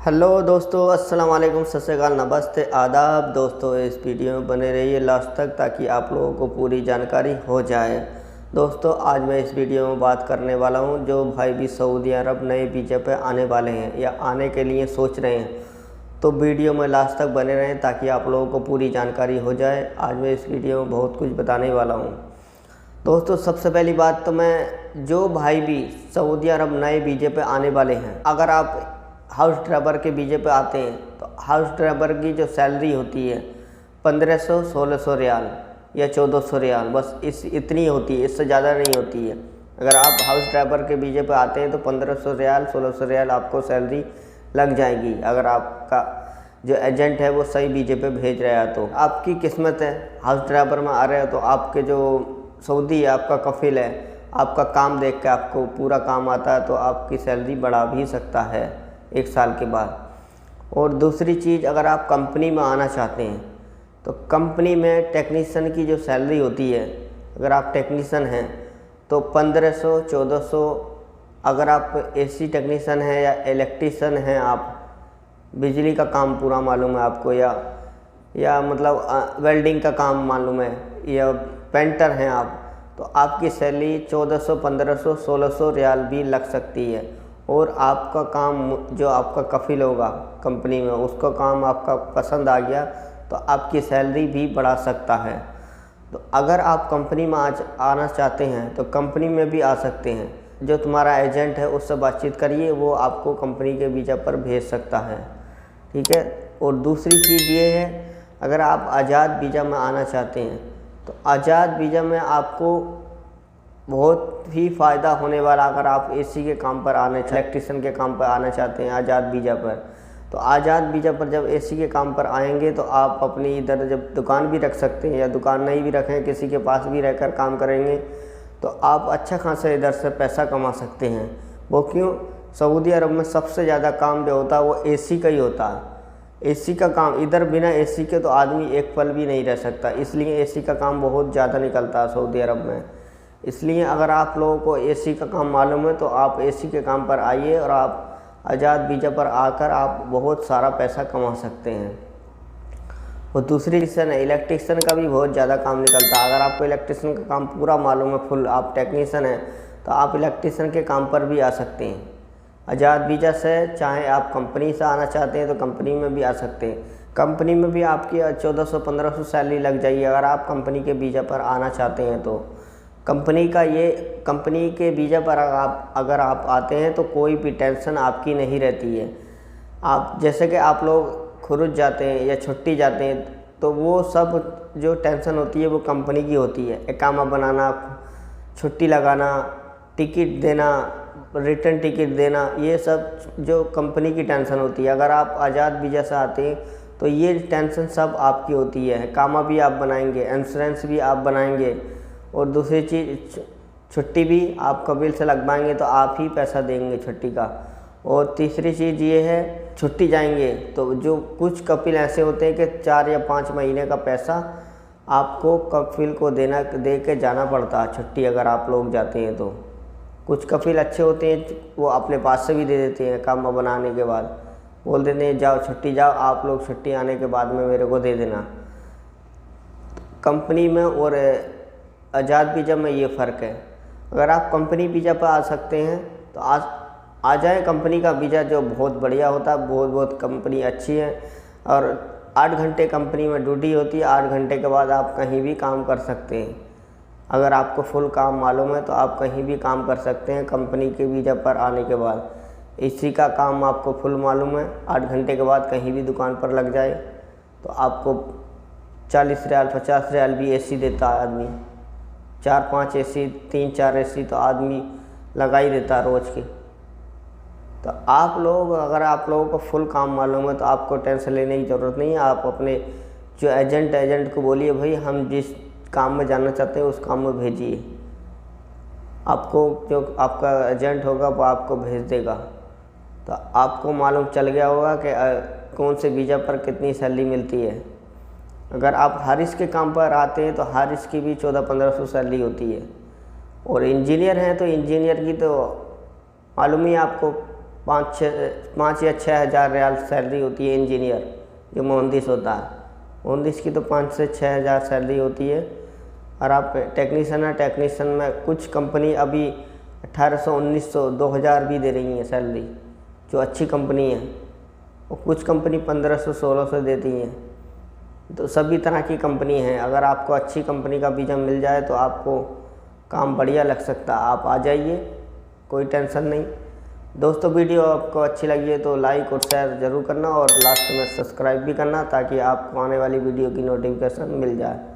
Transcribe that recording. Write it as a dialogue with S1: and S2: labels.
S1: Hello दोस्तों, अस्सलाम वालेकुम, सत श्री अकाल, नमस्ते, आदाब। दोस्तों इस वीडियो में बने रहिए लास्ट तक ताकि आप लोगों को पूरी जानकारी हो जाए। दोस्तों आज मैं इस वीडियो में बात करने वाला हूं जो भाई भी सऊदी अरब नए वीज़ा पे आने वाले हैं या आने के लिए सोच रहे हैं, तो वीडियो में लास्ट तक बने रहें ताकि आप लोगों को पूरी जानकारी हो जाए। आज मैं इस वीडियो में बहुत कुछ बताने वाला हूँ। दोस्तों सबसे पहली बात तो मैं जो भाई भी सऊदी अरब नए वीज़े पे आने वाले हैं, अगर आप हाउस ड्राइवर के वीज़े पे आते हैं तो हाउस ड्राइवर की जो सैलरी होती है 1500-1600 रियाल या 1400 रियाल, बस इतनी होती है, इससे ज़्यादा नहीं होती है। अगर आप हाउस ड्राइवर के वीज़े पे आते हैं तो 1500 रियाल 1600 रियाल आपको सैलरी लग जाएगी। अगर आपका जो एजेंट है वो सही वीज़े पे भेज रहा है तो आपकी किस्मत है। हाउस ड्राइवर में आ रहे हो तो आपके जो सऊदी है, आपका कफिल है, आपका काम देख के आपको पूरा काम आता है तो आपकी सैलरी बढ़ा भी सकता है 1 साल के बाद। और दूसरी चीज़, अगर आप कंपनी में आना चाहते हैं तो कंपनी में टेक्नीशियन की जो सैलरी होती है, अगर आप टेक्नीशियन हैं तो 1500-1400। अगर आप एसी टेक्नीशियन हैं या इलेक्ट्रीशियन हैं, आप बिजली का काम पूरा मालूम है आपको, या मतलब वेल्डिंग का काम मालूम है, या पेंटर हैं आप, तो आपकी सैलरी 1400, 1500, 1600 रियाल भी लग सकती है। और आपका काम, जो आपका कफिल होगा कंपनी में, उसका काम आपका पसंद आ गया तो आपकी सैलरी भी बढ़ा सकता है। तो अगर आप कंपनी में आज आना चाहते हैं तो कंपनी में भी आ सकते हैं। जो तुम्हारा एजेंट है उससे बातचीत करिए, वो आपको कंपनी के वीज़ा पर भेज सकता है, ठीक है। और दूसरी चीज़ ये है, अगर आप आज़ाद वीज़ा में आना चाहते हैं तो आज़ाद वीज़ा में आपको बहुत ही फ़ायदा होने वाला। अगर आप एसी के काम पर इलेक्ट्रीशियन के काम पर आना चाहते हैं आज़ाद वीज़ा पर, तो आज़ाद वीज़ा पर जब एसी के काम पर आएंगे तो आप अपनी इधर जब दुकान भी रख सकते हैं, या दुकान नहीं भी रखें, किसी के पास भी रहकर काम करेंगे तो आप अच्छा खासा इधर से पैसा कमा सकते हैं। वो क्यों? सऊदी अरब में सबसे ज़्यादा काम जो होता है वो एसी का ही होता है। एसी का काम, इधर बिना एसी के तो आदमी एक पल भी नहीं रह सकता, इसलिए एसी का काम बहुत ज़्यादा निकलता है सऊदी अरब में। इसलिए अगर आप लोगों को एसी का काम मालूम है तो आप एसी के काम पर आइए और आप आज़ाद वीज़ा पर आकर आप बहुत सारा पैसा कमा सकते हैं। और दूसरी इलेक्ट्रीशियन का भी बहुत ज़्यादा काम निकलता है। अगर आपको इलेक्ट्रीशियन का काम पूरा मालूम है, फुल आप टेक्नीशियन हैं, तो आप इलेक्ट्रीशियन के काम पर भी आ सकते हैं आज़ाद वीज़ा से। चाहे आप कंपनी से आना चाहते हैं तो कंपनी में भी आ सकते हैं। कंपनी में भी आपकी 1400-1500 सैलरी लग जाएगी अगर आप कंपनी के वीज़ा पर आना चाहते हैं तो। कंपनी के वीज़ा पर अगर आप आते हैं तो कोई भी टेंशन आपकी नहीं रहती है। आप जैसे कि आप लोग खुरुज जाते हैं या छुट्टी जाते हैं तो वो सब जो टेंशन होती है वो कंपनी की होती है। इकामा बनाना, छुट्टी लगाना, टिकट देना, रिटर्न टिकट देना, ये सब जो कंपनी की टेंशन होती है। अगर आप आज़ाद वीज़ा से आते हैं तो ये टेंशन सब आपकी होती है। इकामा भी आप बनाएंगे, इंश्योरेंस भी आप बनाएंगे, और दूसरी चीज़ छुट्टी भी आप कबील से लगवाएंगे तो आप ही पैसा देंगे छुट्टी का। और तीसरी चीज़ ये है, छुट्टी जाएंगे तो जो कुछ कपिल ऐसे होते हैं कि 4 या 5 महीने का पैसा आपको कपिल को दे के जाना पड़ता है छुट्टी, अगर आप लोग जाते हैं तो। कुछ कपिल अच्छे होते हैं, वो अपने पास से भी दे देते हैं, काम बनाने के बाद बोल देते हैं जाओ छुट्टी जाओ, आप लोग छुट्टी आने के बाद में मेरे को दे देना। कंपनी में और आज़ाद वीज़ा में ये फ़र्क है। अगर आप कंपनी वीज़ा पर आ सकते हैं तो आ जाएँ। कंपनी का वीज़ा जो बहुत बढ़िया होता है, बहुत कंपनी अच्छी है, और 8 घंटे कंपनी में ड्यूटी होती है। 8 घंटे के बाद आप कहीं भी काम कर सकते हैं। अगर आपको फुल काम मालूम है तो आप कहीं भी काम कर सकते हैं कंपनी के वीज़ा पर आने के बाद। एसी का काम आपको फुल मालूम है, 8 घंटे के बाद कहीं भी दुकान पर लग जाए तो आपको 40 रियाल 50 रियाल भी एसी देता है आदमी। 4-5 एसी, 3-4 एसी तो आदमी लगा ही देता है रोज़ के। तो अगर आप लोगों को फुल काम मालूम है तो आपको टेंशन लेने की ज़रूरत नहीं है। आप अपने जो एजेंट को बोलिए भाई हम जिस काम में जाना चाहते हैं उस काम में भेजिए, आपको जो आपका एजेंट होगा वो आपको भेज देगा। तो आपको मालूम चल गया होगा कि कौन से वीज़ा पर कितनी सैलरी मिलती है। अगर आप हारिस के काम पर आते हैं तो हारिस की भी 1400-1500 सैलरी होती है। और इंजीनियर हैं तो इंजीनियर की तो मालूम ही आपको 5 या 6 हज़ार रियाल सैलरी होती है इंजीनियर जो मुहंदिस होता है। मुहंदिस की तो 5 से 6 हज़ार सैलरी होती है। और आप टेक्नीशियन है, टेक्नीशियन में कुछ कंपनी अभी 1800, 1900, 2000 भी दे रही हैं सैलरी जो अच्छी कंपनी है, और कुछ कंपनी 1500, 1600 देती हैं। तो सभी तरह की कंपनी हैं। अगर आपको अच्छी कंपनी का वीज़ा मिल जाए तो आपको काम बढ़िया लग सकता है। आप आ जाइए, कोई टेंशन नहीं। दोस्तों वीडियो आपको अच्छी लगी है तो लाइक और शेयर ज़रूर करना, और लास्ट में सब्सक्राइब भी करना ताकि आपको आने वाली वीडियो की नोटिफिकेशन मिल जाए।